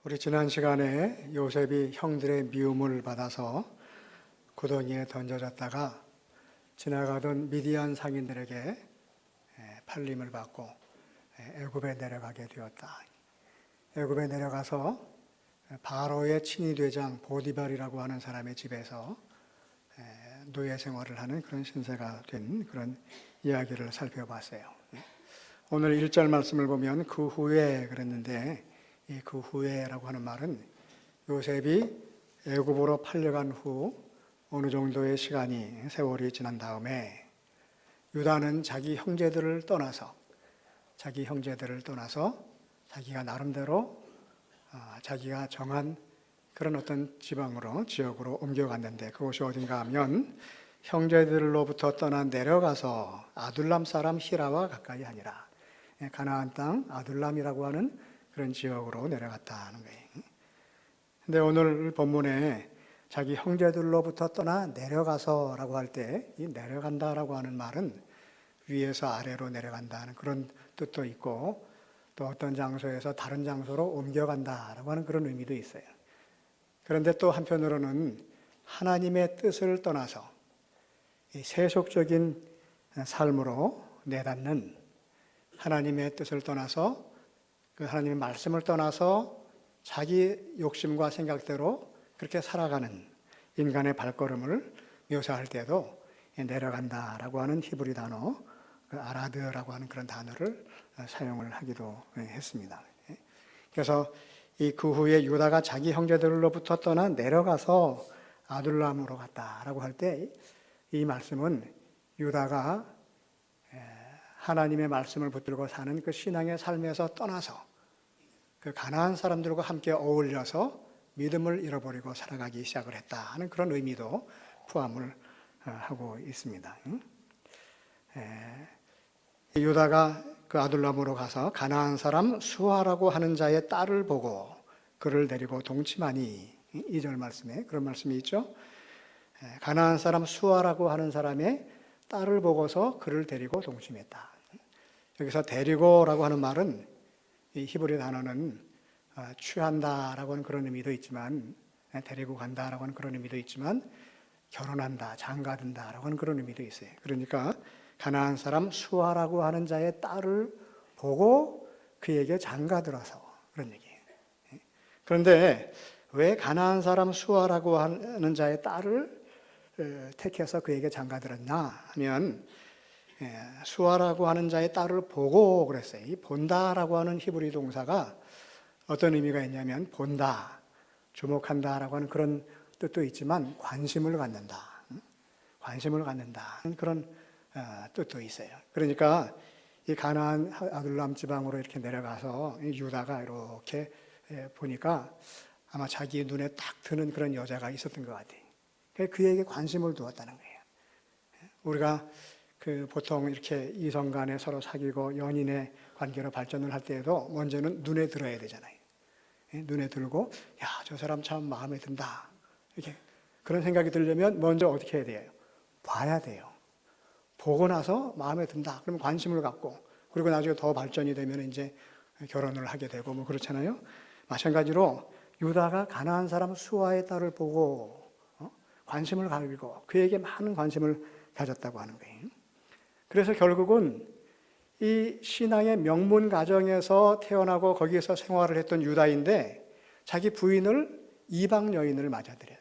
우리 지난 시간에 요셉이 형들의 미움을 받아서 구덩이에 던져졌다가 지나가던 미디안 상인들에게 팔림을 받고 애굽에 내려가게 되었다. 애굽에 내려가서 바로의 친위대장 보디발이라고 하는 사람의 집에서 노예 생활을 하는 그런 신세가 된 그런 이야기를 살펴봤어요. 오늘 1절 말씀을 보면 그 후에 그랬는데, 이 그 후에라고 하는 말은 요셉이 애굽으로 팔려간 후 어느 정도의 세월이 지난 다음에 유다는 자기 형제들을 떠나서 자기가 나름대로 자기가 정한 그런 어떤 지역으로 옮겨갔는데, 그곳이 어딘가 하면 형제들로부터 떠나 내려가서 아둘람 사람 히라와 가까이 하니라. 가나안 땅 아둘람이라고 하는 그런 지역으로 내려갔다는 거예요. 근데 오늘 본문에 자기 형제들로부터 떠나 내려가서라고 할 때, 이 내려간다라고 하는 말은 위에서 아래로 내려간다는 그런 뜻도 있고, 또 어떤 장소에서 다른 장소로 옮겨간다라고 하는 그런 의미도 있어요. 그런데 또 한편으로는 하나님의 뜻을 떠나서 이 세속적인 삶으로 내닫는, 하나님의 뜻을 떠나서 그 하나님의 말씀을 떠나서 자기 욕심과 생각대로 그렇게 살아가는 인간의 발걸음을 묘사할 때도 내려간다라고 하는 히브리 단어 아라드라고 하는 그런 단어를 사용을 하기도 했습니다. 그래서 이 그 후에 유다가 자기 형제들로부터 떠나 내려가서 아둘람으로 갔다라고 할 때, 이 말씀은 유다가 하나님의 말씀을 붙들고 사는 그 신앙의 삶에서 떠나서 그 가나안 사람들과 함께 어울려서 믿음을 잃어버리고 살아가기 시작을 했다 하는 그런 의미도 포함을 하고 있습니다. 유다가 그 아둘람으로 가서 가나안 사람 수아라고 하는 자의 딸을 보고 그를 데리고 동침하니, 2절 말씀에 그런 말씀이 있죠. 가나안 사람 수아라고 하는 사람의 딸을 보고서 그를 데리고 동침했다. 여기서 데리고라고 하는 말은 이 히브리 단어는 취한다라고 하는 그런 의미도 있지만, 데리고 간다라고 하는 그런 의미도 있지만, 결혼한다, 장가든다라고 하는 그런 의미도 있어요. 그러니까 가나안 사람 수아라고 하는 자의 딸을 보고 그에게 장가들어서 그런 얘기예요. 그런데 왜 가나안 사람 수아라고 하는 자의 딸을 택해서 그에게 장가들었냐 하면, 수아라고 하는 자의 딸을 보고 그랬어요. 이 본다라고 하는 히브리 동사가 어떤 의미가 있냐면, 본다, 주목한다라고 하는 그런 뜻도 있지만 관심을 갖는다 그런 뜻도 있어요. 그러니까 이 가나안 아둘람 지방으로 이렇게 내려가서 유다가 이렇게 보니까 아마 자기 눈에 딱 드는 그런 여자가 있었던 것 같아요. 그에게 관심을 두었다는 거예요. 우리가 보통 이렇게 이성 간에 서로 사귀고 연인의 관계로 발전을 할 때에도 먼저는 눈에 들어야 되잖아요. 눈에 들고, 야, 저 사람 참 마음에 든다, 이렇게 그런 생각이 들려면 먼저 어떻게 해야 돼요? 봐야 돼요. 보고 나서 마음에 든다, 그러면 관심을 갖고, 그리고 나중에 더 발전이 되면 이제 결혼을 하게 되고 뭐 그렇잖아요. 마찬가지로 유다가 가나안 사람 수아의 딸을 보고 관심을 가지고 그에게 많은 관심을 가졌다고 하는 거예요. 그래서 결국은 이 신앙의 명문 가정에서 태어나고 거기에서 생활을 했던 유다인데, 자기 부인을 이방 여인을 맞아들여요.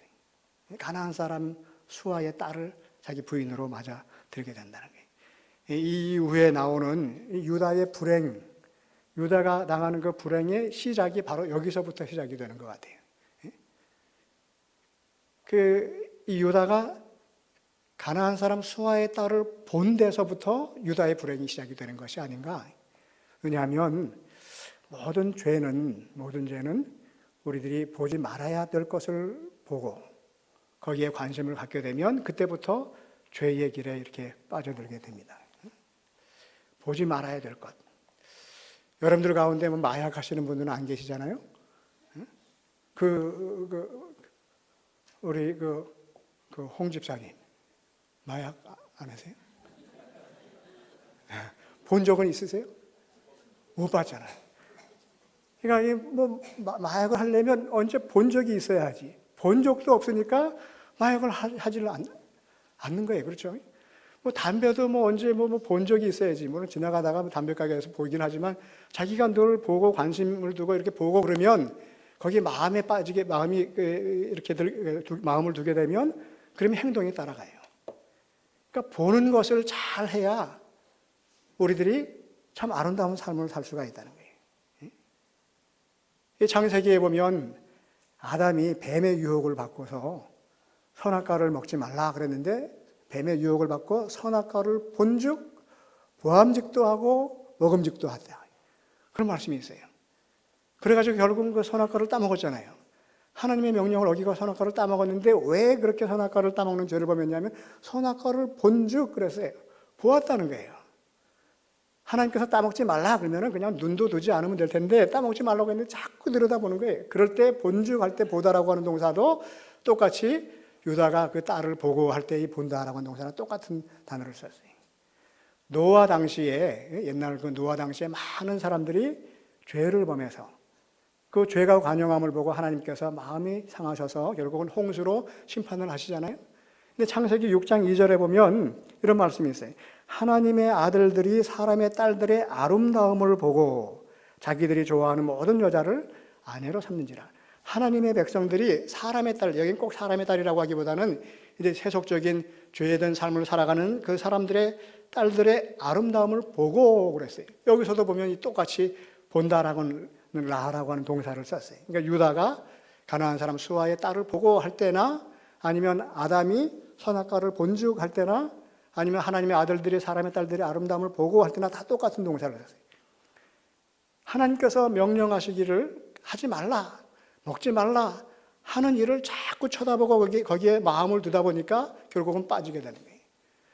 가나안 사람 수아의 딸을 자기 부인으로 맞아들게 된다는 거예요. 이 이후에 나오는 유다의 불행, 유다가 당하는 그 불행의 시작이 바로 여기서부터 시작이 되는 것 같아요. 이 유다가 가나안 사람 수아의 딸을 본 데서부터 유다의 불행이 시작이 되는 것이 아닌가. 왜냐하면 모든 죄는 우리들이 보지 말아야 될 것을 보고 거기에 관심을 갖게 되면 그때부터 죄의 길에 이렇게 빠져들게 됩니다. 보지 말아야 될 것. 여러분들 가운데 마약 하시는 분들은 안 계시잖아요. 우리 홍 집사님 마약 안 하세요? 본 적은 있으세요? 못 봤잖아요. 그러니까 마약을 하려면 언제 본 적이 있어야지. 본 적도 없으니까 마약을 하지를 않는 거예요. 그렇죠? 담배도 언제 본 적이 있어야지. 물론 지나가다가 담배 가게에서 보이긴 하지만 자기가 늘 보고 관심을 두고 이렇게 보고 그러면 거기에 마음에 빠지게 마음을 두게 되면 그러면 행동이 따라가요. 그러니까 보는 것을 잘 해야 우리들이 참 아름다운 삶을 살 수가 있다는 거예요. 창세기에 보면 아담이 뱀의 유혹을 받고서 선악과를 먹지 말라 그랬는데 뱀의 유혹을 받고 선악과를 본즉 보암직도 하고 먹음직도 하다. 그런 말씀이 있어요. 그래가지고 결국은 그 선악과를 따먹었잖아요. 하나님의 명령을 어기고 선악과를 따먹었는데 왜 그렇게 선악과를 따먹는 죄를 범했냐면 선악과를 본즉 그랬어요. 보았다는 거예요. 하나님께서 따먹지 말라 그러면 그냥 눈도 두지 않으면 될 텐데 따먹지 말라고 했는데 자꾸 들여다보는 거예요. 그럴 때 본즉 할 때 보다라고 하는 동사도 똑같이 유다가 그 딸을 보고 할 때 이 본다라고 하는 동사는 똑같은 단어를 썼어요. 노아 당시에 옛날 그 노아 당시에 많은 사람들이 죄를 범해서 그 죄가 관영함을 보고 하나님께서 마음이 상하셔서 결국은 홍수로 심판을 하시잖아요. 근데 창세기 6장 2절에 보면 이런 말씀이 있어요. 하나님의 아들들이 사람의 딸들의 아름다움을 보고 자기들이 좋아하는 모든 여자를 아내로 삼는지라. 하나님의 백성들이 사람의 딸, 여긴 꼭 사람의 딸이라고 하기보다는 이제 세속적인 죄된 삶을 살아가는 그 사람들의 딸들의 아름다움을 보고 그랬어요. 여기서도 보면 똑같이 본다라고는 라라고 하는 동사를 썼어요. 그러니까 유다가 가나안 사람 수아의 딸을 보고 할 때나 아니면 아담이 선악과를 본즉 할 때나 아니면 하나님의 아들들이 사람의 딸들의 아름다움을 보고 할 때나 다 똑같은 동사를 썼어요. 하나님께서 명령하시기를 하지 말라, 먹지 말라 하는 일을 자꾸 쳐다보고 거기에 마음을 두다 보니까 결국은 빠지게 되는 거예요.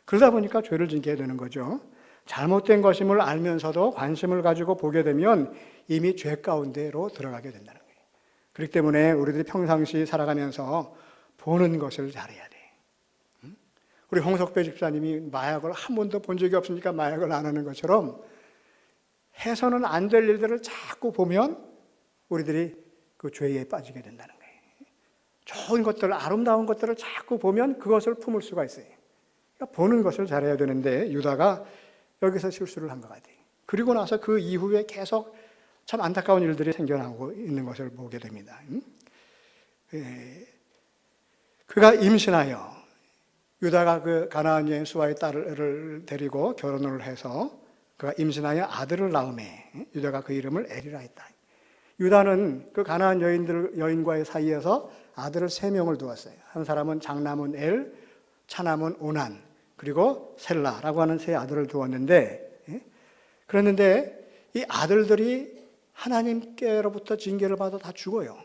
그러다 보니까 죄를 짓게 되는 거죠. 잘못된 것임을 알면서도 관심을 가지고 보게 되면 이미 죄 가운데로 들어가게 된다는 거예요. 그렇기 때문에 우리들이 평상시 살아가면서 보는 것을 잘해야 돼. 우리 홍석배 집사님이 마약을 한 번도 본 적이 없으니까 마약을 안 하는 것처럼 해서는 안 될 일들을 자꾸 보면 우리들이 그 죄에 빠지게 된다는 거예요. 좋은 것들, 아름다운 것들을 자꾸 보면 그것을 품을 수가 있어요. 그러니까 보는 것을 잘해야 되는데 유다가 여기서 실수를 한 것 같아요. 그리고 나서 그 이후에 계속 참 안타까운 일들이 생겨나고 있는 것을 보게 됩니다. 그가 임신하여 유다가 그 가나안 여인 수아의 딸을 데리고 결혼을 해서 그가 임신하여 아들을 낳음에 유다가 그 이름을 엘이라 했다. 유다는 그 가나안 여인과의 사이에서 아들을 3명을 두었어요. 한 사람은 장남은 엘, 차남은 오난, 그리고 셀라라고 하는 3 아들을 두었는데, 그랬는데 이 아들들이 하나님께로부터 징계를 받아 다 죽어요.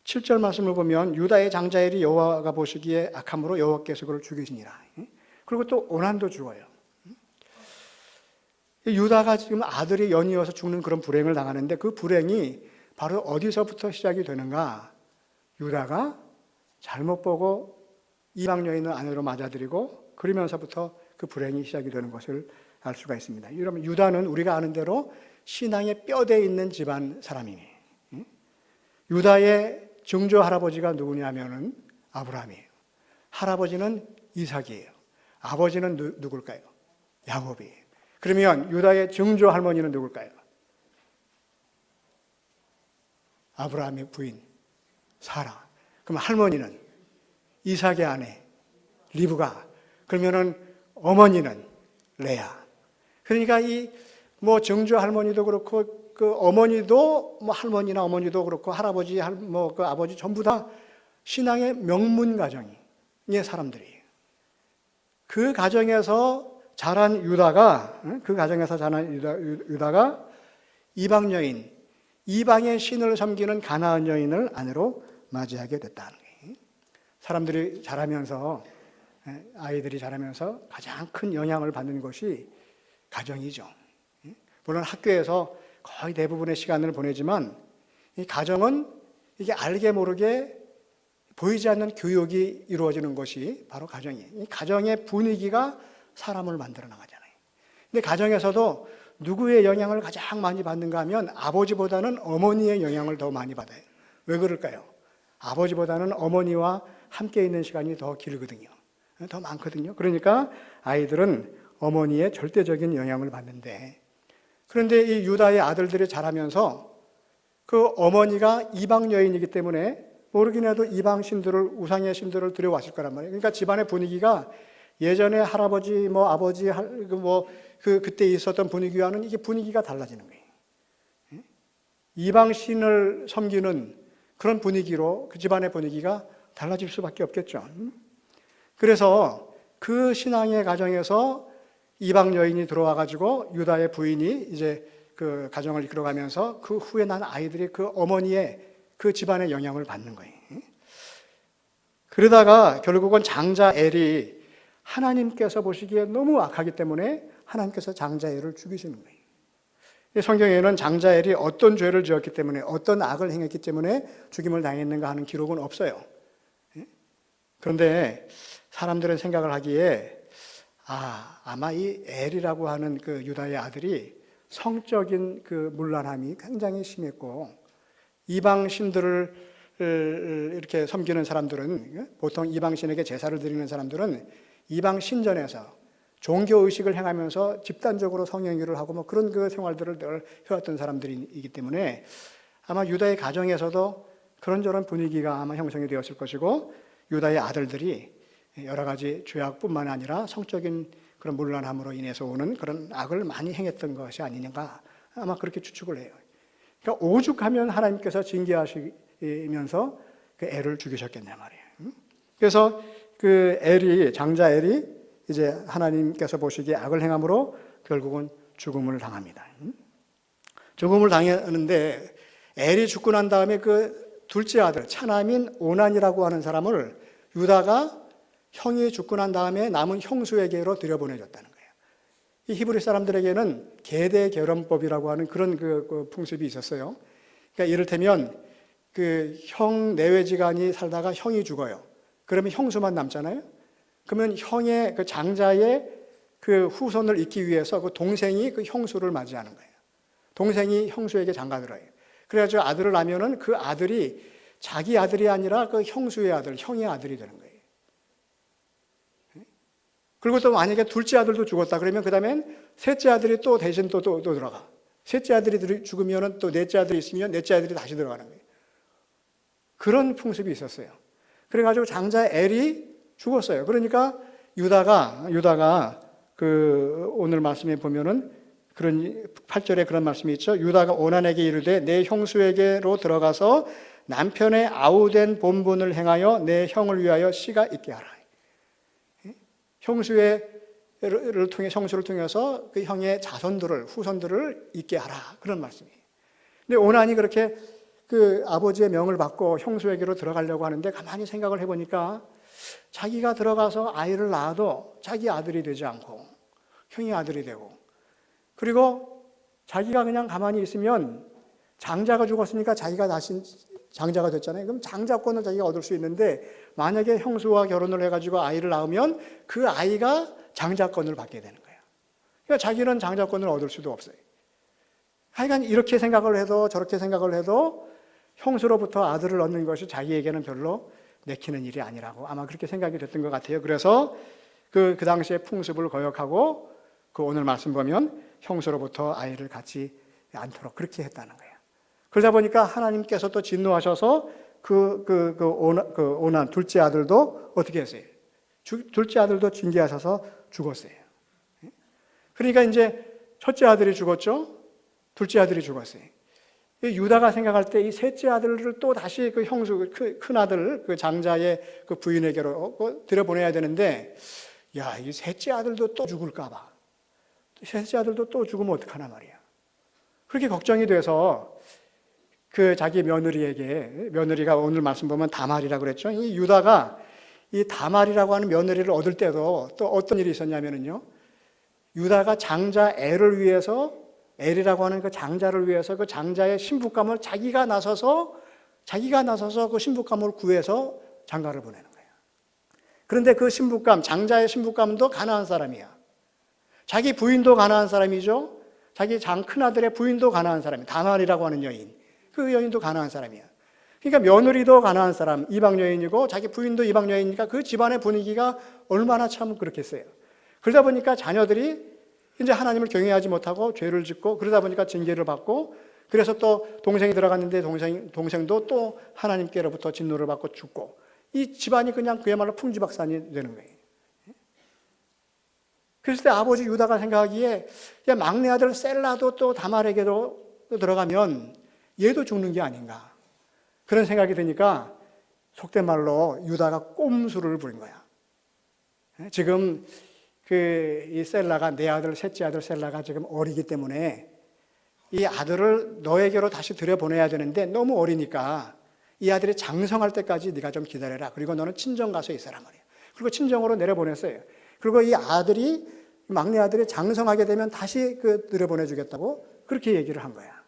7절 말씀을 보면 유다의 장자엘이 여호와가 보시기에 악함으로 여호와께서 그를 죽이시니라. 그리고 또 오난도 죽어요. 유다가 지금 아들이 연이어서 죽는 그런 불행을 당하는데 그 불행이 바로 어디서부터 시작이 되는가? 유다가 잘못 보고 이방 여인을 아내로 맞아들이고 그러면서부터 그 불행이 시작이 되는 것을 알 수가 있습니다. 여러분, 유다는 우리가 아는 대로 신앙의 뼈대에 있는 집안 사람이에요. 유다의 증조 할아버지가 누구냐면은 아브라함이에요. 할아버지는 이삭이에요. 아버지는 누굴까요? 야곱이에요. 그러면 유다의 증조 할머니는 누굴까요? 아브라함의 부인 사라. 그럼 할머니는 이삭의 아내 리브가. 그러면은 어머니는 레아. 그러니까 이 증조 할머니도 그렇고 그 어머니도 할머니나 어머니도 그렇고 할아버지 그 아버지 전부 다 신앙의 명문 가정의 사람들이에요. 그 가정에서 자란 유다가 이방 여인, 이방의 신을 섬기는 가나안 여인을 아내로 맞이하게 됐다는 거예요. 사람들이 자라면서 아이들이 자라면서 가장 큰 영향을 받는 것이 가정이죠. 물론 학교에서 거의 대부분의 시간을 보내지만 이 가정은 이게 알게 모르게 보이지 않는 교육이 이루어지는 것이 바로 가정이에요. 이 가정의 분위기가 사람을 만들어 나가잖아요. 근데 가정에서도 누구의 영향을 가장 많이 받는가 하면 아버지보다는 어머니의 영향을 더 많이 받아요. 왜 그럴까요? 아버지보다는 어머니와 함께 있는 시간이 더 길거든요. 더 많거든요. 그러니까 아이들은 어머니의 절대적인 영향을 받는데, 그런데 이 유다의 아들들이 자라면서 그 어머니가 이방 여인이기 때문에 모르긴 해도 이방 신들을, 우상의 신들을 들여왔을 거란 말이에요. 그러니까 집안의 분위기가 예전에 할아버지, 뭐 아버지, 그때 있었던 분위기와는 이게 분위기가 달라지는 거예요. 이방 신을 섬기는 그런 분위기로 그 집안의 분위기가 달라질 수밖에 없겠죠. 그래서 그 신앙의 가정에서 이방 여인이 들어와 가지고 유다의 부인이 이제 그 가정을 이끌어가면서 그 후에 난 아이들이 그 어머니의 그 집안의 영향을 받는 거예요. 그러다가 결국은 장자 엘이 하나님께서 보시기에 너무 악하기 때문에 하나님께서 장자 엘을 죽이시는 거예요. 성경에는 장자 엘이 어떤 죄를 지었기 때문에, 어떤 악을 행했기 때문에 죽임을 당했는가 하는 기록은 없어요. 그런데 사람들은 생각을 하기에 아마 이 엘이라고 하는 그 유다의 아들이 성적인 그 문란함이 굉장히 심했고, 이방 신들을 이렇게 섬기는 사람들은, 보통 이방 신에게 제사를 드리는 사람들은 이방 신전에서 종교 의식을 행하면서 집단적으로 성행위를 하고 뭐 그런 그 생활들을 늘 해왔던 사람들이기 때문에 아마 유다의 가정에서도 그런저런 분위기가 아마 형성이 되었을 것이고, 유다의 아들들이 여러 가지 죄악뿐만 아니라 성적인 그런 문란함으로 인해서 오는 그런 악을 많이 행했던 것이 아니냐가 아마 그렇게 추측을 해요. 그러니까 오죽하면 하나님께서 징계하시면서 그 엘을 죽이셨겠냐 말이에요. 그래서 그 엘이, 장자 엘이 이제 하나님께서 보시기에 악을 행함으로 결국은 죽음을 당합니다. 죽음을 당했는데 엘이 죽고 난 다음에 그 둘째 아들 차남인 오난이라고 하는 사람을 유다가 형이 죽고 난 다음에 남은 형수에게로 들여보내줬다는 거예요. 이 히브리 사람들에게는 계대 결혼법이라고 하는 그런 그 풍습이 있었어요. 그러니까 이를테면 그 형 내외지간이 살다가 형이 죽어요. 그러면 형수만 남잖아요. 그러면 형의 그 장자의 그 후손을 잇기 위해서 그 동생이 그 형수를 맞이하는 거예요. 동생이 형수에게 장가들어요. 그래가지고 아들을 낳으면은 그 아들이 자기 아들이 아니라 그 형수의 아들, 형의 아들이 되는 거예요. 그리고 또 만약에 둘째 아들도 죽었다 그러면 그 다음엔 셋째 아들이 또 대신 또 들어가. 셋째 아들이 죽으면 또 넷째 아들이 있으면 넷째 아들이 다시 들어가는 거예요. 그런 풍습이 있었어요. 그래가지고 장자 엘이 죽었어요. 그러니까 유다가 그 오늘 말씀에 보면은 그런 8절에 그런 말씀이 있죠. 유다가 오난에게 이르되 내 형수에게로 들어가서 남편의 아우된 본분을 행하여 내 형을 위하여 씨가 있게 하라. 형수를 통해서 그 형의 자손들을, 후손들을 있게 하라. 그런 말씀이에요. 근데 오난이 그렇게 그 아버지의 명을 받고 형수에게로 들어가려고 하는데 가만히 생각을 해보니까 자기가 들어가서 아이를 낳아도 자기 아들이 되지 않고 형의 아들이 되고, 그리고 자기가 그냥 가만히 있으면 장자가 죽었으니까 자기가 다시 장자가 됐잖아요. 그럼 장자권을 자기가 얻을 수 있는데 만약에 형수와 결혼을 해가지고 아이를 낳으면 그 아이가 장자권을 받게 되는 거예요. 그러니까 자기는 장자권을 얻을 수도 없어요. 하여간 이렇게 생각을 해도 저렇게 생각을 해도 형수로부터 아들을 얻는 것이 자기에게는 별로 내키는 일이 아니라고 아마 그렇게 생각이 됐던 것 같아요. 그래서 그 당시의 풍습을 거역하고 그 오늘 말씀 보면 형수로부터 아이를 갖지 않도록 그렇게 했다는 거예요. 그러다 보니까 하나님께서 또 진노하셔서 오난 둘째 아들도 어떻게 했어요? 둘째 아들도 징계하셔서 죽었어요. 그러니까 이제 첫째 아들이 죽었죠. 둘째 아들이 죽었어요. 유다가 생각할 때 이 셋째 아들을 또 다시 그 형수, 큰 아들, 그 장자의 그 부인에게로 들여보내야 되는데, 야, 이 셋째 아들도 또 죽을까봐. 셋째 아들도 또 죽으면 어떡하나 말이야. 그렇게 걱정이 돼서 그 자기 며느리가 오늘 말씀 보면 다말이라고 그랬죠. 이 유다가 이 다말이라고 하는 며느리를 얻을 때도 또 어떤 일이 있었냐면요. 유다가 장자 엘을 위해서, 엘이라고 하는 그 장자를 위해서 그 장자의 신부감을 자기가 나서서 그 신부감을 구해서 장가를 보내는 거예요. 그런데 그 신부감, 장자의 신부감도 가난한 사람이야. 자기 부인도 가난한 사람이죠. 자기 큰아들의 부인도 가난한 사람이에요. 다말이라고 하는 여인. 그 여인도 가난한 사람이야. 그러니까 며느리도 가난한 사람, 이방 여인이고 자기 부인도 이방 여인이니까 그 집안의 분위기가 얼마나 참 그렇겠어요. 그러다 보니까 자녀들이 이제 하나님을 경외하지 못하고 죄를 짓고 그러다 보니까 징계를 받고 그래서 또 동생이 들어갔는데 동생도 또 하나님께로부터 진노를 받고 죽고 이 집안이 그냥 그야말로 풍지박산이 되는 거예요. 그랬을 때 아버지 유다가 생각하기에 야, 막내 아들 셀라도 또 다말에게로 들어가면 얘도 죽는 게 아닌가 그런 생각이 드니까 속된 말로 유다가 꼼수를 부린 거야. 지금 이 셀라가 내 아들 셋째 아들 셀라가 지금 어리기 때문에 이 아들을 너에게로 다시 들여보내야 되는데 너무 어리니까 이 아들이 장성할 때까지 네가 좀 기다려라. 그리고 너는 친정 가서 있어라 말이야. 그리고 친정으로 내려보냈어요. 그리고 이 아들이 막내 아들이 장성하게 되면 다시 들여보내주겠다고 그렇게 얘기를 한 거야.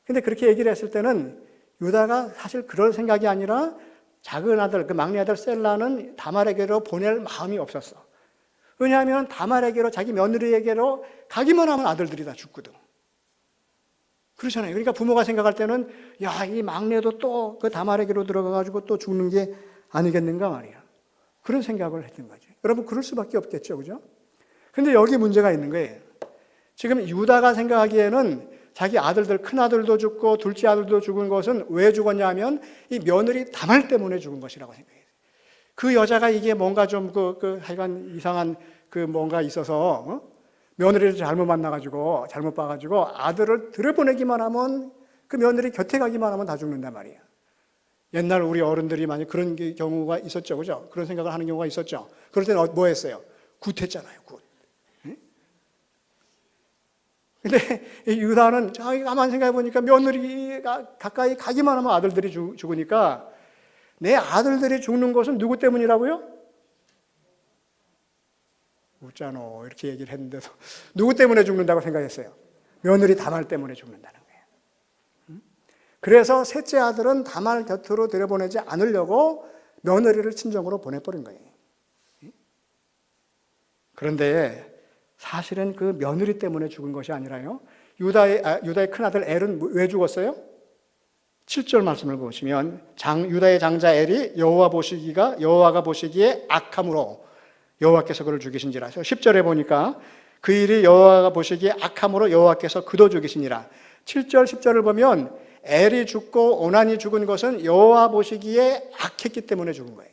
근데 그렇게 얘기를 했을 때는 유다가 사실 그럴 생각이 아니라 작은 아들, 그 막내 아들 셀라는 다말에게로 보낼 마음이 없었어. 왜냐하면 다말에게로 자기 며느리에게로 가기만 하면 아들들이 다 죽거든. 그렇잖아요. 그러니까 부모가 생각할 때는 야, 이 막내도 또 그 다말에게로 들어가가지고 또 죽는 게 아니겠는가 말이야. 그런 생각을 했던 거죠. 여러분 그럴 수밖에 없겠죠, 그죠? 근데 여기 문제가 있는 거예요. 지금 유다가 생각하기에는 자기 아들들, 큰 아들도 죽고 둘째 아들도 죽은 것은 왜 죽었냐 하면 이 며느리 다말 때문에 죽은 것이라고 생각해요. 그 여자가 이게 뭔가 좀 하여간 이상한 뭔가 있어서 며느리를 잘못 만나가지고 잘못 봐가지고 아들을 들여보내기만 하면 그 며느리 곁에 가기만 하면 다 죽는단 말이야. 옛날 우리 어른들이 많이 그런 경우가 있었죠, 그죠? 그런 생각을 하는 경우가 있었죠. 그럴 때는 뭐 했어요? 굿했잖아요, 굿. 근데 유다는 자기 가만 생각해 보니까 며느리가 가까이 가기만 하면 아들들이 죽으니까 내 아들들이 죽는 것은 누구 때문이라고요? 웃잖아 이렇게 얘기를 했는데도 누구 때문에 죽는다고 생각했어요? 며느리 다말 때문에 죽는다는 거예요. 그래서 셋째 아들은 다말 곁으로 들여보내지 않으려고 며느리를 친정으로 보내버린 거예요. 그런데 사실은 그 며느리 때문에 죽은 것이 아니라요. 유다의 큰아들 엘은 왜 죽었어요? 7절 말씀을 보시면 유다의 장자 엘이 여호와가 보시기에 악함으로 여호와께서 그를 죽이신지라. 10절에 보니까 그 일이 여호와가 보시기에 악함으로 여호와께서 그도 죽이시니라. 7절 10절을 보면 엘이 죽고 오난이 죽은 것은 여호와 보시기에 악했기 때문에 죽은 거예요.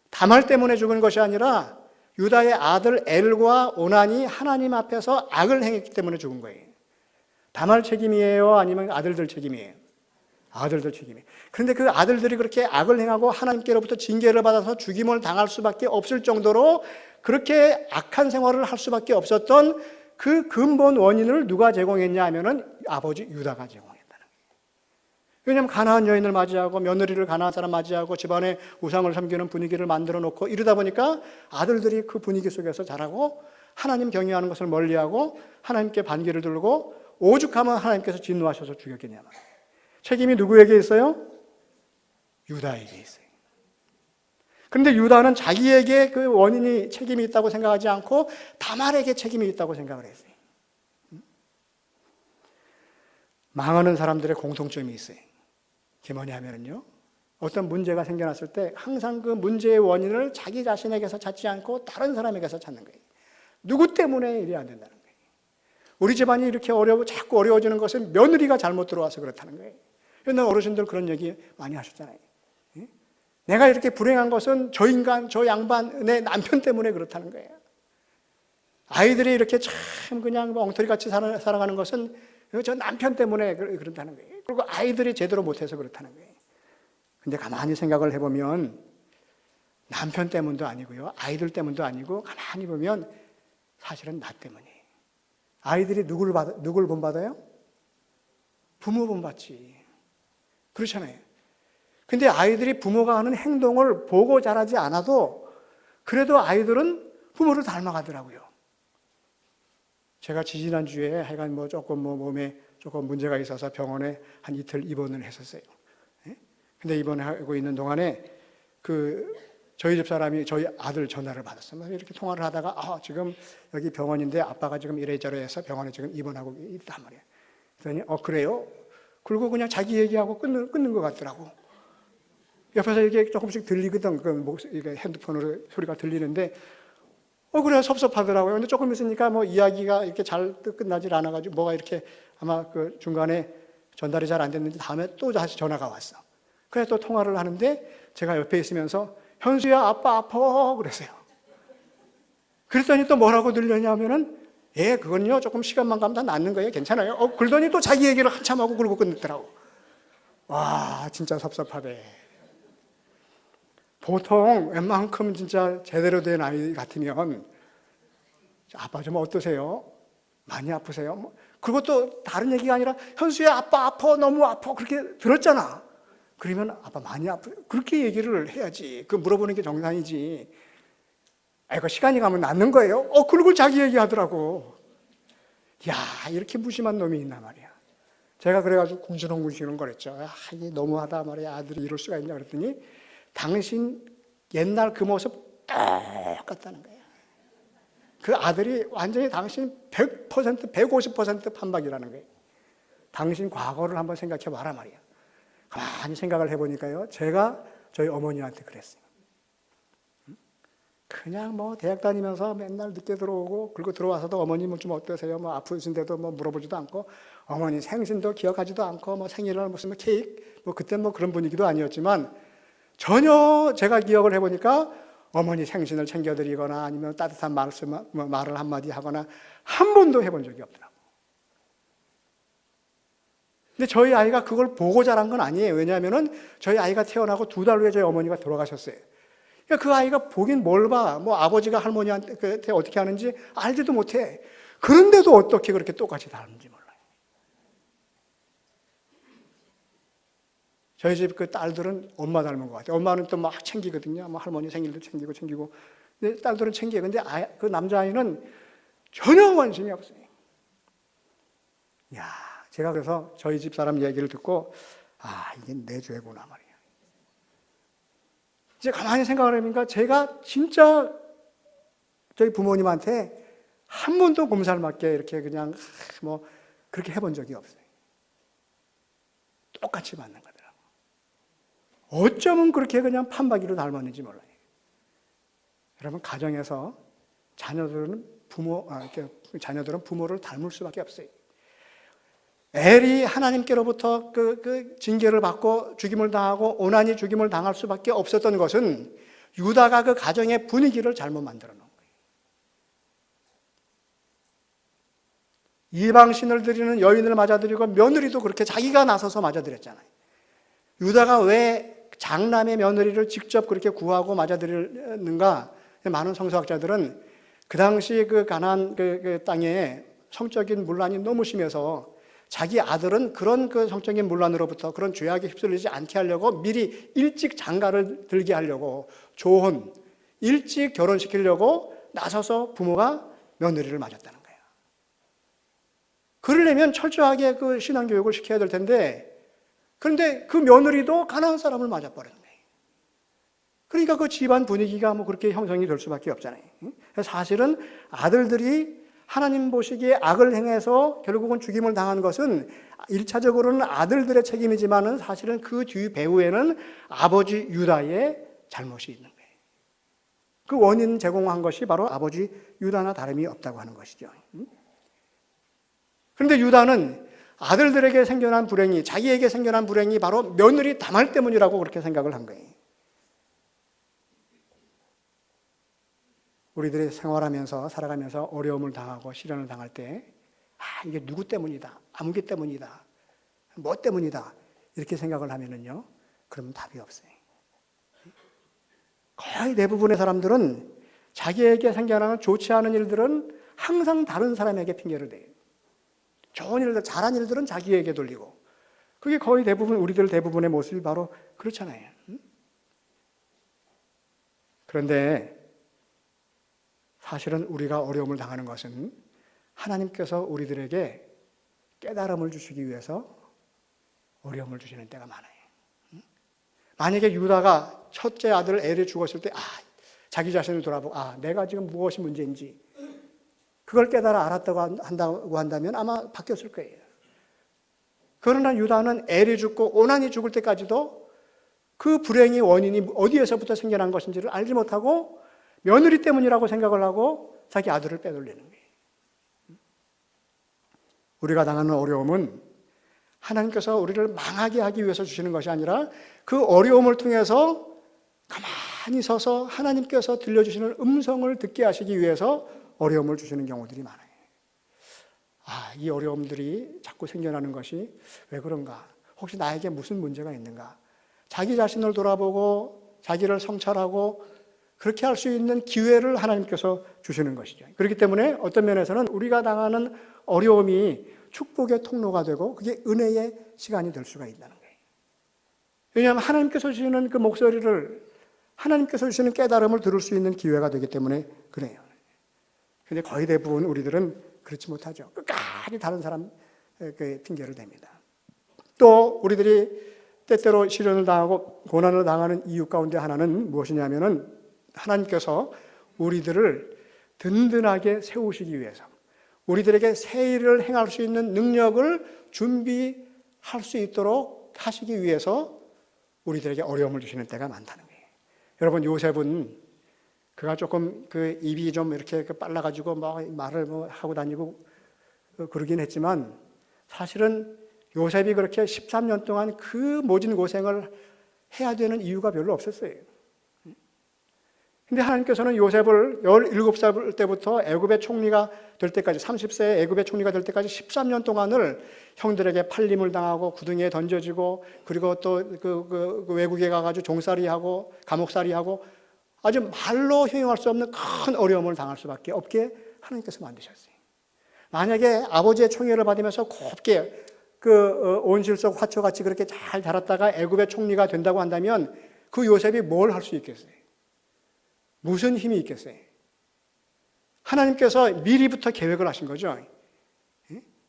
다말 때문에 죽은 것이 아니라 유다의 아들 엘과 오난이 하나님 앞에서 악을 행했기 때문에 죽은 거예요. 다말 책임이에요? 아니면 아들들 책임이에요? 아들들 책임이에요. 그런데 그 아들들이 그렇게 악을 행하고 하나님께로부터 징계를 받아서 죽임을 당할 수밖에 없을 정도로 그렇게 악한 생활을 할 수밖에 없었던 그 근본 원인을 누가 제공했냐 하면은 아버지 유다가 제공했다는 거예요. 왜냐하면 가나안 여인을 맞이하고 며느리를 가나안 사람 맞이하고 집안에 우상을 섬기는 분위기를 만들어 놓고 이러다 보니까 아들들이 그 분위기 속에서 자라고 하나님 경외하는 것을 멀리하고 하나님께 반기를 들고 오죽하면 하나님께서 진노하셔서 죽였겠냐 말이에요. 책임이 누구에게 있어요? 유다에게 있어요. 그런데 유다는 자기에게 그 원인이 책임이 있다고 생각하지 않고 다말에게 책임이 있다고 생각을 했어요. 망하는 사람들의 공통점이 있어요. 그게 뭐냐면요, 어떤 문제가 생겨났을 때 항상 그 문제의 원인을 자기 자신에게서 찾지 않고 다른 사람에게서 찾는 거예요. 누구 때문에 이래 안 된다는 거예요. 우리 집안이 이렇게 자꾸 어려워지는 것은 며느리가 잘못 들어와서 그렇다는 거예요. 옛날 어르신들 그런 얘기 많이 하셨잖아요. 내가 이렇게 불행한 것은 저 인간, 저 양반, 내 남편 때문에 그렇다는 거예요. 아이들이 이렇게 참 그냥 엉터리같이 살아가는 것은 저 남편 때문에 그렇다는 거예요. 그리고 아이들이 제대로 못해서 그렇다는 거예요. 근데 가만히 생각을 해보면 남편 때문도 아니고요, 아이들 때문도 아니고 가만히 보면 사실은 나 때문이에요. 아이들이 누굴 본받아요? 부모 본받지. 그렇잖아요. 근데 아이들이 부모가 하는 행동을 보고 자라지 않아도 그래도 아이들은 부모를 닮아가더라고요. 제가 지지난주에 하여간 몸에 조금 문제가 있어서 병원에 한 이틀 입원을 했었어요. 근데 입원하고 있는 동안에 저희 집사람이 저희 아들 전화를 받았어요. 이렇게 통화를 하다가 지금 여기 병원인데 아빠가 지금 이래저래해서 병원에 지금 입원하고 있단 말이에요. 그랬더니 그래요? 그리고 그냥 자기 얘기하고 끊는 것 같더라고. 옆에서 이게 조금씩 들리거든. 이게 핸드폰으로 소리가 들리는데 그래 섭섭하더라고요. 근데 조금 있으니까 뭐 이야기가 이렇게 잘 끝나질 않아가지고 뭐가 이렇게 아마 그 중간에 전달이 잘 안 됐는지 다음에 또 다시 전화가 왔어. 그래서 또 통화를 하는데 제가 옆에 있으면서 현수야 아빠 아파 그랬어요. 그랬더니 또 뭐라고 들렸냐면은 그건요 조금 시간만 가면 다 낫는 거예요. 괜찮아요. 그러더니 또 자기 얘기를 한참 하고 그러고 끝냈더라고. 와 진짜 섭섭하대. 보통 웬만큼 진짜 제대로 된 아이 같으면 아빠 좀 어떠세요? 많이 아프세요? 그리고 또 다른 얘기가 아니라 현수야 아빠 아파 너무 아파 그렇게 들었잖아. 그러면 아빠 많이 아프 그렇게 얘기를 해야지. 그 물어보는 게 정상이지. 그 시간이 가면 낫는 거예요? 그리고 자기 얘기하더라고. 야 이렇게 무심한 놈이 있나 말이야. 제가 그래가지고 궁시렁궁시렁 거렸죠. 이게 너무하다 말이야. 아들이 이럴 수가 있냐 그랬더니 당신 옛날 그 모습 똑같다는 거예요. 그 아들이 완전히 당신 100%, 150% 판박이라는 거예요. 당신 과거를 한번 생각해 봐라 말이야. 가만히 생각을 해보니까요. 제가 저희 어머니한테 그랬어요. 그냥 뭐 대학 다니면서 맨날 늦게 들어오고 그리고 들어와서도 어머님은 좀 어떠세요? 뭐 아프신데도 뭐 물어보지도 않고 어머니 생신도 기억하지도 않고 뭐 생일날 무슨 케이크 뭐 그때 뭐 그런 분위기도 아니었지만 전혀 제가 기억을 해보니까 어머니 생신을 챙겨드리거나 아니면 따뜻한 말을 한마디 하거나 한 번도 해본 적이 없더라고요. 근데 저희 아이가 그걸 보고 자란 건 아니에요. 왜냐하면은 저희 아이가 태어나고 2달 후에 저희 어머니가 돌아가셨어요. 그러니까 그 아이가 보긴 뭘 봐. 뭐 아버지가 할머니한테 어떻게 하는지 알지도 못해. 그런데도 어떻게 그렇게 똑같이 다른지 몰라요. 저희 집 그 딸들은 엄마 닮은 것 같아요. 엄마는 또 막 챙기거든요. 뭐 할머니 생일도 챙기고. 근데 딸들은 챙겨요. 근데 그 남자아이는 전혀 관심이 없어요. 야, 제가 그래서 저희 집 사람 얘기를 듣고 이게 내 죄구나 말이야. 이제 가만히 생각을 해보니까 제가 진짜 저희 부모님한테 한 번도 몸살 맞게 이렇게 그냥 뭐 그렇게 해본 적이 없어요. 똑같이 맞는 거더라고. 어쩌면 그렇게 그냥 판박이로 닮았는지 몰라요. 여러분 가정에서 자녀들은 부모를 닮을 수밖에 없어요. 엘이 하나님께로부터 그 징계를 받고 죽임을 당하고 오난이 죽임을 당할 수밖에 없었던 것은 유다가 그 가정의 분위기를 잘못 만들어 놓은 거예요. 이방신을 드리는 여인을 맞아들이고 며느리도 그렇게 자기가 나서서 맞아들였잖아요. 유다가 왜 장남의 며느리를 직접 그렇게 구하고 맞아들였는가? 많은 성서학자들은 그 당시 그 가나안 그 땅에 성적인 문란이 너무 심해서 자기 아들은 그런 그 성적인 문란으로부터 그런 죄악에 휩쓸리지 않게 하려고 미리 일찍 장가를 들게 하려고 조혼, 일찍 결혼시키려고 나서서 부모가 며느리를 맞았다는 거예요. 그러려면 철저하게 그 신앙교육을 시켜야 될 텐데 그런데 그 며느리도 가나안 사람을 맞아버린 거예요. 그러니까 그 집안 분위기가 뭐 그렇게 형성이 될 수밖에 없잖아요. 사실은 아들들이 하나님 보시기에 악을 행해서 결국은 죽임을 당한 것은 1차적으로는 아들들의 책임이지만은 사실은 그 뒤 배후에는 아버지 유다의 잘못이 있는 거예요. 그 원인 제공한 것이 바로 아버지 유다나 다름이 없다고 하는 것이죠. 그런데 유다는 아들들에게 생겨난 불행이, 자기에게 생겨난 불행이 바로 며느리 다말 때문이라고 그렇게 생각을 한 거예요. 우리들이 생활하면서 살아가면서 어려움을 당하고 시련을 당할 때 이게 누구 때문이다, 아무개 때문이다, 뭐 때문이다 이렇게 생각을 하면은요, 그러면 답이 없어요. 거의 대부분의 사람들은 자기에게 생겨나는 좋지 않은 일들은 항상 다른 사람에게 핑계를 대요. 좋은 일들, 잘한 일들은 자기에게 돌리고, 그게 거의 대부분 우리들 대부분의 모습이 바로 그렇잖아요. 그런데 사실은 우리가 어려움을 당하는 것은 하나님께서 우리들에게 깨달음을 주시기 위해서 어려움을 주시는 때가 많아요. 만약에 유다가 첫째 아들 엘이 죽었을 때 자기 자신을 돌아보고 내가 지금 무엇이 문제인지 그걸 깨달아 알았다고 한다면 아마 바뀌었을 거예요. 그러나 유다는 엘이 죽고 오난이 죽을 때까지도 그 불행의 원인이 어디에서부터 생겨난 것인지를 알지 못하고 며느리 때문이라고 생각을 하고 자기 아들을 빼돌리는 거예요. 우리가 당하는 어려움은 하나님께서 우리를 망하게 하기 위해서 주시는 것이 아니라 그 어려움을 통해서 가만히 서서 하나님께서 들려주시는 음성을 듣게 하시기 위해서 어려움을 주시는 경우들이 많아요. 이 어려움들이 자꾸 생겨나는 것이 왜 그런가? 혹시 나에게 무슨 문제가 있는가? 자기 자신을 돌아보고 자기를 성찰하고 그렇게 할 수 있는 기회를 하나님께서 주시는 것이죠. 그렇기 때문에 어떤 면에서는 우리가 당하는 어려움이 축복의 통로가 되고 그게 은혜의 시간이 될 수가 있다는 거예요. 왜냐하면 하나님께서 주시는 그 목소리를, 하나님께서 주시는 깨달음을 들을 수 있는 기회가 되기 때문에 그래요. 근데 거의 대부분 우리들은 그렇지 못하죠. 끝까지 다른 사람 핑계를 댑니다. 또 우리들이 때때로 시련을 당하고 고난을 당하는 이유 가운데 하나는 무엇이냐면은 하나님께서 우리들을 든든하게 세우시기 위해서, 우리들에게 새 일을 행할 수 있는 능력을 준비할 수 있도록 하시기 위해서 우리들에게 어려움을 주시는 때가 많다는 거예요. 여러분, 요셉은 그가 조금 그 입이 좀 이렇게 빨라가지고 말을 하고 다니고 그러긴 했지만 사실은 요셉이 그렇게 13년 동안 그 모진 고생을 해야 되는 이유가 별로 없었어요. 근데 하나님께서는 요셉을 17살 때부터 애굽의 총리가 될 때까지, 30세에 애굽의 총리가 될 때까지 13년 동안을 형들에게 팔림을 당하고 구덩이에 던져지고, 그리고 또 그 외국에 가가지고 종살이하고 감옥살이하고 아주 말로 형용할 수 없는 큰 어려움을 당할 수밖에 없게 하나님께서 만드셨어요. 만약에 아버지의 총애를 받으면서 곱게 온실속 화초같이 그렇게 잘 자랐다가 애굽의 총리가 된다고 한다면 그 요셉이 뭘 할 수 있겠어요? 무슨 힘이 있겠어요? 하나님께서 미리부터 계획을 하신 거죠.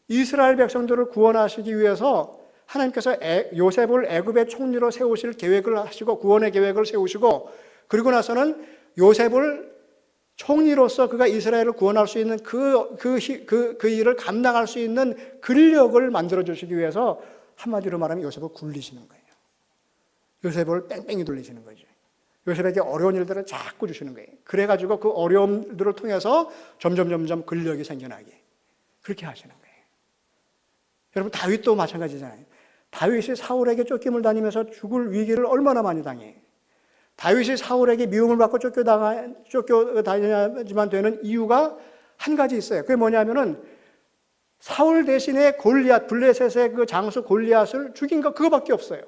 이스라엘 백성들을 구원하시기 위해서 하나님께서 요셉을 애굽의 총리로 세우실 계획을 하시고 구원의 계획을 세우시고, 그리고 나서는 요셉을 총리로서 그가 이스라엘을 구원할 수 있는 그 일을 감당할 수 있는 근력을 만들어 주시기 위해서 한마디로 말하면 요셉을 굴리시는 거예요. 요셉을 뺑뺑이 돌리시는 거죠. 요셉에게 어려운 일들을 자꾸 주시는 거예요. 그래가지고 그 어려움들을 통해서 점점 근력이 생겨나게 그렇게 하시는 거예요. 여러분, 다윗도 마찬가지잖아요. 다윗이 사울에게 쫓김을 다니면서 죽을 위기를 얼마나 많이 당해. 다윗이 사울에게 미움을 받고 쫓겨다녀야지만 되는 이유가 한 가지 있어요. 그게 뭐냐면은 사울 대신에 골리앗, 블레셋의 그 장수 골리앗을 죽인 거 그거밖에 없어요.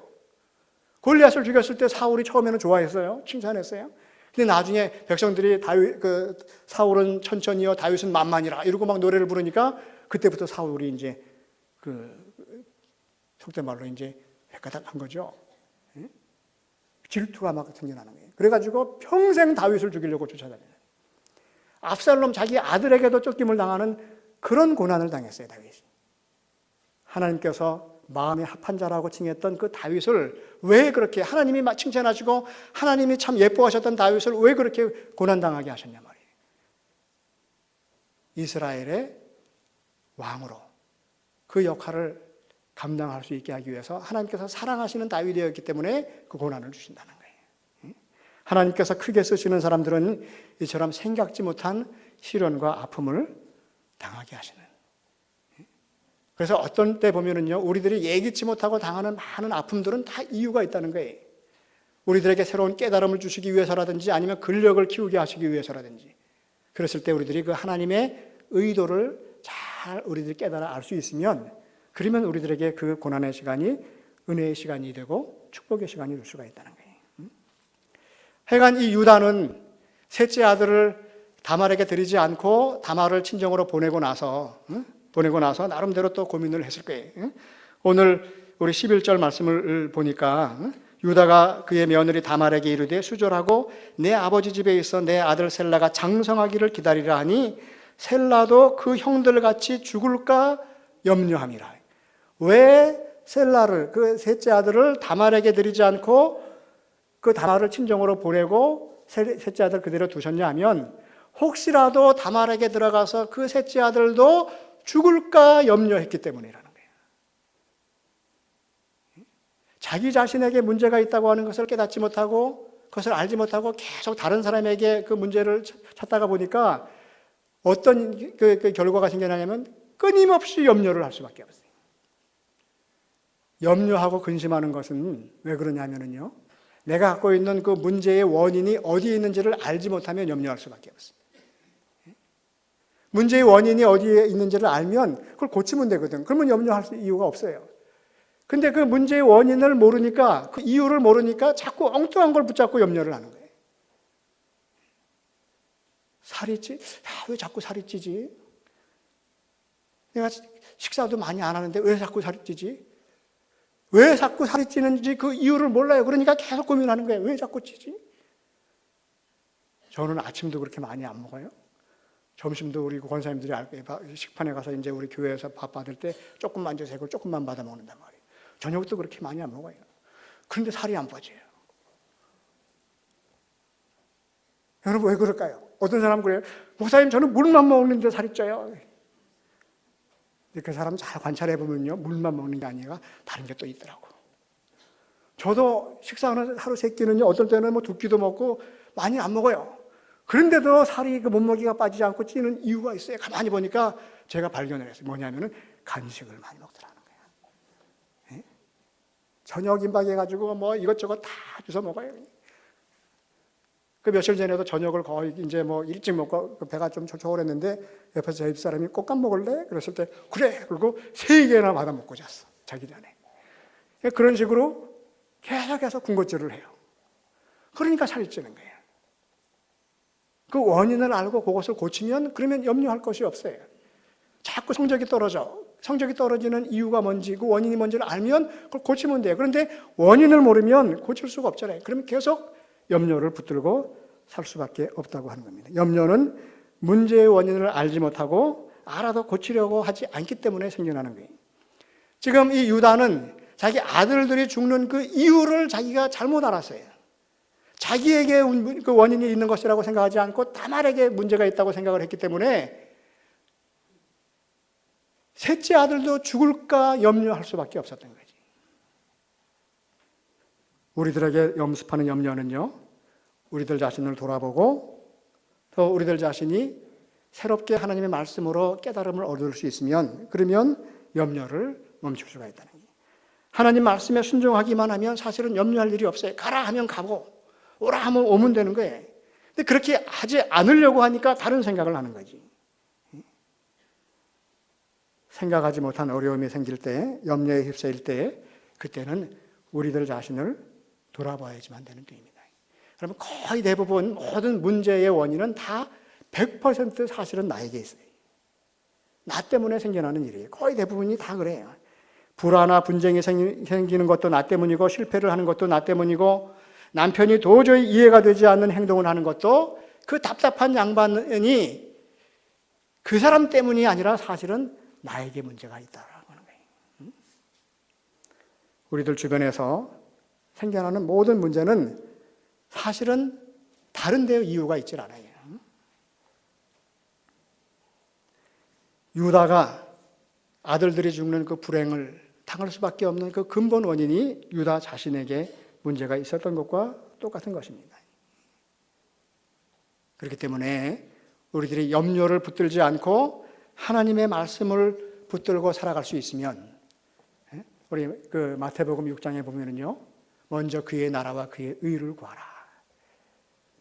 골리앗을 죽였을 때 사울이 처음에는 좋아했어요. 칭찬했어요. 근데 나중에 백성들이 사울은 천천히요, 다윗은 만만이라 이러고 막 노래를 부르니까 그때부터 사울이 이제 속된 말로 이제 획가닥한 거죠. 질투가 막 생겨나는 거예요. 그래가지고 평생 다윗을 죽이려고 쫓아다녀요. 압살롬 자기 아들에게도 쫓김을 당하는 그런 고난을 당했어요, 다윗이. 하나님께서 마음이 합한 자라고 칭했던 그 다윗을 왜 그렇게 하나님이 칭찬하시고 하나님이 참 예뻐하셨던 다윗을 왜 그렇게 고난당하게 하셨냐 말이에요. 이스라엘의 왕으로 그 역할을 감당할 수 있게 하기 위해서 하나님께서 사랑하시는 다윗이었기 때문에 그 고난을 주신다는 거예요. 하나님께서 크게 쓰시는 사람들은 이처럼 생각지 못한 시련과 아픔을 당하게 하시는. 그래서 어떤 때 보면은요, 우리들이 예기치 못하고 당하는 많은 아픔들은 다 이유가 있다는 거예요. 우리들에게 새로운 깨달음을 주시기 위해서라든지 아니면 근력을 키우게 하시기 위해서라든지. 그랬을 때 우리들이 그 하나님의 의도를 잘 우리들이 깨달아 알 수 있으면, 그러면 우리들에게 그 고난의 시간이 은혜의 시간이 되고 축복의 시간이 될 수가 있다는 거예요. 하여간 이 유다는 셋째 아들을 다말에게 드리지 않고 다말을 친정으로 보내고 나서 나름대로 또 고민을 했을 거예요. 오늘 우리 11절 말씀을 보니까 유다가 그의 며느리 다말에게 이르되 수절하고 내 아버지 집에 있어 내 아들 셀라가 장성하기를 기다리라 하니 셀라도 그 형들같이 죽을까 염려함이라. 왜 셀라를, 그 셋째 아들을 다말에게 드리지 않고 그 다말을 친정으로 보내고 셋째 아들 그대로 두셨냐 하면 혹시라도 다말에게 들어가서 그 셋째 아들도 죽을까 염려했기 때문이라는 거예요. 자기 자신에게 문제가 있다고 하는 것을 깨닫지 못하고 그것을 알지 못하고 계속 다른 사람에게 그 문제를 찾다가 보니까 어떤 그 결과가 생겨나냐면 끊임없이 염려를 할 수밖에 없어요. 염려하고 근심하는 것은 왜 그러냐면요, 내가 갖고 있는 그 문제의 원인이 어디에 있는지를 알지 못하면 염려할 수밖에 없어요. 문제의 원인이 어디에 있는지를 알면 그걸 고치면 되거든. 그러면 염려할 이유가 없어요. 근데 그 문제의 원인을 모르니까, 그 이유를 모르니까 자꾸 엉뚱한 걸 붙잡고 염려를 하는 거예요. 살이 찌? 왜 자꾸 살이 찌지? 내가 식사도 많이 안 하는데 왜 자꾸 살이 찌지? 왜 자꾸 살이 찌는지 그 이유를 몰라요. 그러니까 계속 고민하는 거예요. 왜 자꾸 찌지? 저는 아침도 그렇게 많이 안 먹어요. 점심도 우리 권사님들이 알 거예요. 식판에 가서 이제 우리 교회에서 밥 받을 때 조금만 주세요. 조금만 받아 먹는단 말이에요. 저녁도 그렇게 많이 안 먹어요. 그런데 살이 안 빠져요. 여러분 왜 그럴까요? 어떤 사람은 그래요. 목사님 저는 물만 먹는데 살이 쪄요. 그 사람 잘 관찰해 보면요, 물만 먹는 게 아니라 다른 게 또 있더라고. 저도 식사하는 하루 3끼는요, 어떨 때는 뭐 2끼도 먹고 많이 안 먹어요. 그런데도 살이 그 몸무게가 빠지지 않고 찌는 이유가 있어요. 가만히 보니까 제가 발견을 했어요. 뭐냐면은 간식을 많이 먹더라는 거예요. 네? 저녁 임박해가지고 뭐 이것저것 다 주워 먹어요. 그 며칠 전에도 저녁을 거의 이제 뭐 일찍 먹고 배가 좀 초월했는데 옆에서 제 집사람이 꽃감 먹을래? 그랬을 때 그래! 그리고 3개나 받아 먹고 잤어. 자기 전에. 그런 식으로 계속해서 군것질을 해요. 그러니까 살이 찌는 거예요. 그 원인을 알고 그것을 고치면 그러면 염려할 것이 없어요. 자꾸 성적이 떨어져. 성적이 떨어지는 이유가 뭔지, 그 원인이 뭔지를 알면 그걸 고치면 돼요. 그런데 원인을 모르면 고칠 수가 없잖아요. 그러면 계속 염려를 붙들고 살 수밖에 없다고 하는 겁니다. 염려는 문제의 원인을 알지 못하고 알아도 고치려고 하지 않기 때문에 생겨나는 거예요. 지금 이 유다는 자기 아들들이 죽는 그 이유를 자기가 잘못 알았어요. 자기에게 그 원인이 있는 것이라고 생각하지 않고 다말에게 문제가 있다고 생각을 했기 때문에 셋째 아들도 죽을까 염려할 수밖에 없었던 거지. 우리들에게 염습하는 염려는요, 우리들 자신을 돌아보고 또 우리들 자신이 새롭게 하나님의 말씀으로 깨달음을 얻을 수 있으면, 그러면 염려를 멈출 수가 있다는 거예요. 하나님 말씀에 순종하기만 하면 사실은 염려할 일이 없어요. 가라 하면 가고 오라 하면 오면 되는 거예요. 근데 그렇게 하지 않으려고 하니까 다른 생각을 하는 거지. 생각하지 못한 어려움이 생길 때, 염려에 휩싸일 때, 그때는 우리들 자신을 돌아봐야지만 되는 때입니다. 그러면 거의 대부분 모든 문제의 원인은 다 100% 사실은 나에게 있어요. 나 때문에 생겨나는 일이에요. 거의 대부분이 다 그래요. 불화나 분쟁이 생기는 것도 나 때문이고, 실패를 하는 것도 나 때문이고, 남편이 도저히 이해가 되지 않는 행동을 하는 것도 그 답답한 양반이 그 사람 때문이 아니라 사실은 나에게 문제가 있다라고 하는 거예요. 우리들 주변에서 생겨나는 모든 문제는 사실은 다른 데 이유가 있질 않아요. 유다가 아들들이 죽는 그 불행을 당할 수밖에 없는 그 근본 원인이 유다 자신에게 문제가 있었던 것과 똑같은 것입니다. 그렇기 때문에 우리들이 염려를 붙들지 않고 하나님의 말씀을 붙들고 살아갈 수 있으면, 우리 그 마태복음 6장에 보면은요, 먼저 그의 나라와 그의 의를 구하라.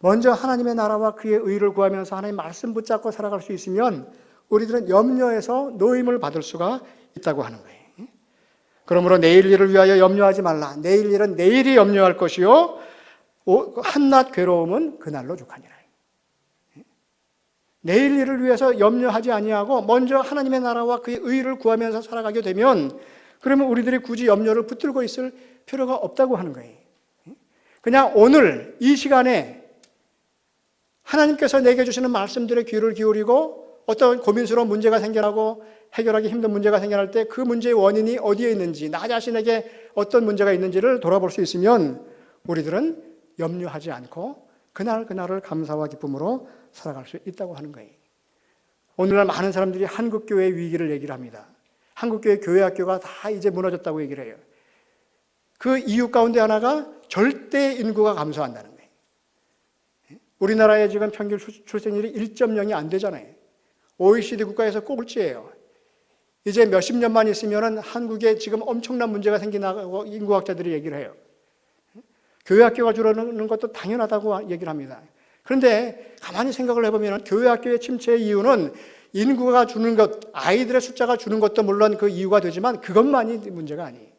먼저 하나님의 나라와 그의 의를 구하면서 하나님의 말씀 붙잡고 살아갈 수 있으면 우리들은 염려에서 노임을 받을 수가 있다고 하는 거예요. 그러므로 내일 일을 위하여 염려하지 말라. 내일 일은 내일이 염려할 것이요 한낱 괴로움은 그날로 족하니라. 내일 일을 위해서 염려하지 아니하고 먼저 하나님의 나라와 그의 의를 구하면서 살아가게 되면, 그러면 우리들이 굳이 염려를 붙들고 있을 필요가 없다고 하는 거예요. 그냥 오늘 이 시간에 하나님께서 내게 주시는 말씀들의 귀를 기울이고 어떤 고민스러운 문제가 생겨나고 해결하기 힘든 문제가 생겨날 때 그 문제의 원인이 어디에 있는지, 나 자신에게 어떤 문제가 있는지를 돌아볼 수 있으면 우리들은 염려하지 않고 그날을 감사와 기쁨으로 살아갈 수 있다고 하는 거예요. 오늘날 많은 사람들이 한국교회의 위기를 얘기를 합니다. 한국교회 교회학교가 다 이제 무너졌다고 얘기를 해요. 그 이유 가운데 하나가 절대 인구가 감소한다는 거예요. 우리나라의 지금 평균 출생률이 1.0이 안 되잖아요. OECD 국가에서 꼴찌예요. 이제 몇십 년만 있으면은 한국에 지금 엄청난 문제가 생긴다고 인구학자들이 얘기를 해요. 교회학교가 줄어드는 것도 당연하다고 얘기를 합니다. 그런데 가만히 생각을 해보면 교회학교의 침체의 이유는 인구가 주는 것, 아이들의 숫자가 주는 것도 물론 그 이유가 되지만 그것만이 문제가 아니에요.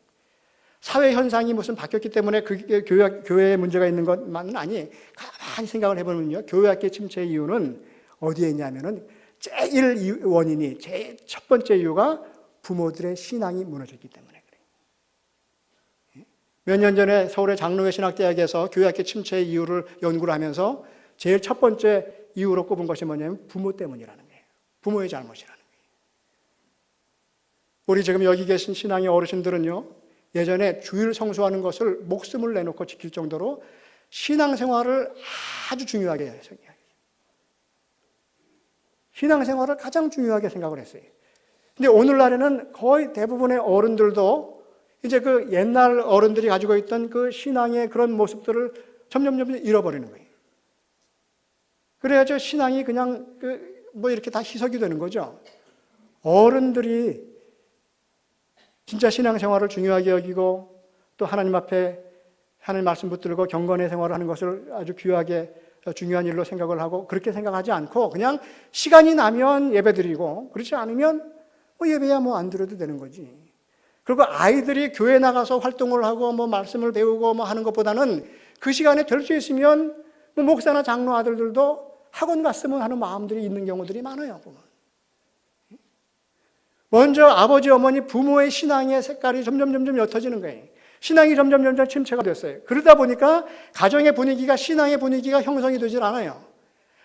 사회 현상이 무슨 바뀌었기 때문에 그게 교회에 문제가 있는 것만은 아니. 가만히 생각을 해보면요, 교회학교의 침체의 이유는 어디에 있냐면은 제일 원인이, 제일 첫 번째 이유가 부모들의 신앙이 무너졌기 때문에 그래요. 몇 년 전에 서울의 장로회 신학대학에서 교회학교 침체의 이유를 연구를 하면서 제일 첫 번째 이유로 꼽은 것이 뭐냐면 부모 때문이라는 거예요. 부모의 잘못이라는 거예요. 우리 지금 여기 계신 신앙의 어르신들은요, 예전에 주일 성수하는 것을 목숨을 내놓고 지킬 정도로 신앙생활을 아주 중요하게 했어요. 신앙생활을 가장 중요하게 생각을 했어요. 근데 오늘날에는 거의 대부분의 어른들도 이제 그 옛날 어른들이 가지고 있던 그 신앙의 그런 모습들을 점점 잃어버리는 거예요. 그래야죠 신앙이 그냥 뭐 이렇게 다 희석이 되는 거죠. 어른들이 진짜 신앙생활을 중요하게 여기고 또 하나님 앞에 하나님 말씀 붙들고 경건의 생활을 하는 것을 아주 귀하게 중요한 일로 생각을 하고 그렇게 생각하지 않고 그냥 시간이 나면 예배드리고 그렇지 않으면 뭐 예배야 뭐 안 드려도 되는 거지. 그리고 아이들이 교회 나가서 활동을 하고 뭐 말씀을 배우고 뭐 하는 것보다는 그 시간에 될 수 있으면 뭐 목사나 장로 아들들도 학원 갔으면 하는 마음들이 있는 경우들이 많아요. 보면. 먼저 아버지 어머니 부모의 신앙의 색깔이 점점 옅어지는 거예요. 신앙이 점점 침체가 됐어요. 그러다 보니까 가정의 분위기가 신앙의 분위기가 형성이 되질 않아요.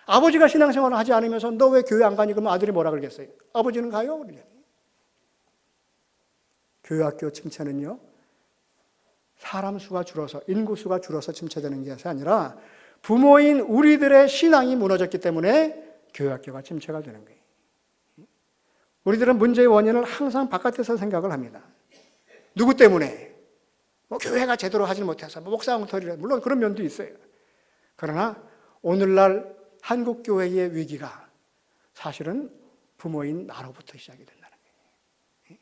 아버지가 신앙생활을 하지 않으면서 너 왜 교회 안 가니? 그러면 아들이 뭐라 그러겠어요? 아버지는 가요? 그러잖아요. 교회학교 침체는요, 사람 수가 줄어서, 인구 수가 줄어서 침체되는 것이 아니라 부모인 우리들의 신앙이 무너졌기 때문에 교회학교가 침체가 되는 거예요. 우리들은 문제의 원인을 항상 바깥에서 생각을 합니다. 누구 때문에? 뭐 교회가 제대로 하지 못해서, 뭐 목사 엉터리라, 물론 그런 면도 있어요. 그러나 오늘날 한국 교회의 위기가 사실은 부모인 나로부터 시작이 된다는 거예요.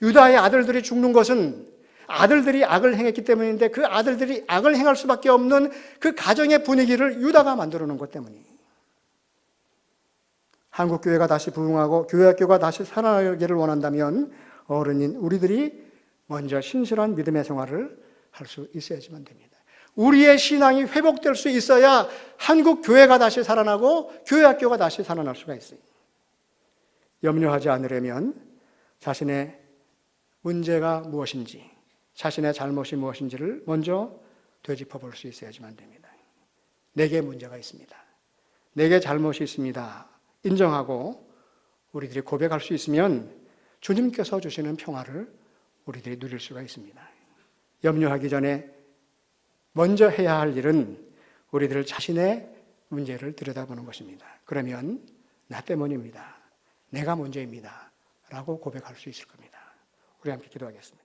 유다의 아들들이 죽는 것은 아들들이 악을 행했기 때문인데 그 아들들이 악을 행할 수밖에 없는 그 가정의 분위기를 유다가 만들어 놓은 것 때문이에요. 한국 교회가 다시 부흥하고 교회학교가 다시 살아나기를 원한다면 어른인 우리들이 먼저 신실한 믿음의 생활을 할 수 있어야지만 됩니다. 우리의 신앙이 회복될 수 있어야 한국 교회가 다시 살아나고 교회학교가 다시 살아날 수가 있어요. 염려하지 않으려면 자신의 문제가 무엇인지, 자신의 잘못이 무엇인지를 먼저 되짚어 볼 수 있어야지만 됩니다. 내게 문제가 있습니다. 내게 잘못이 있습니다. 인정하고 우리들이 고백할 수 있으면 주님께서 주시는 평화를 우리들이 누릴 수가 있습니다. 염려하기 전에 먼저 해야 할 일은 우리들 자신의 문제를 들여다보는 것입니다. 그러면 나 때문입니다. 내가 문제입니다. 라고 고백할 수 있을 겁니다. 우리 함께 기도하겠습니다.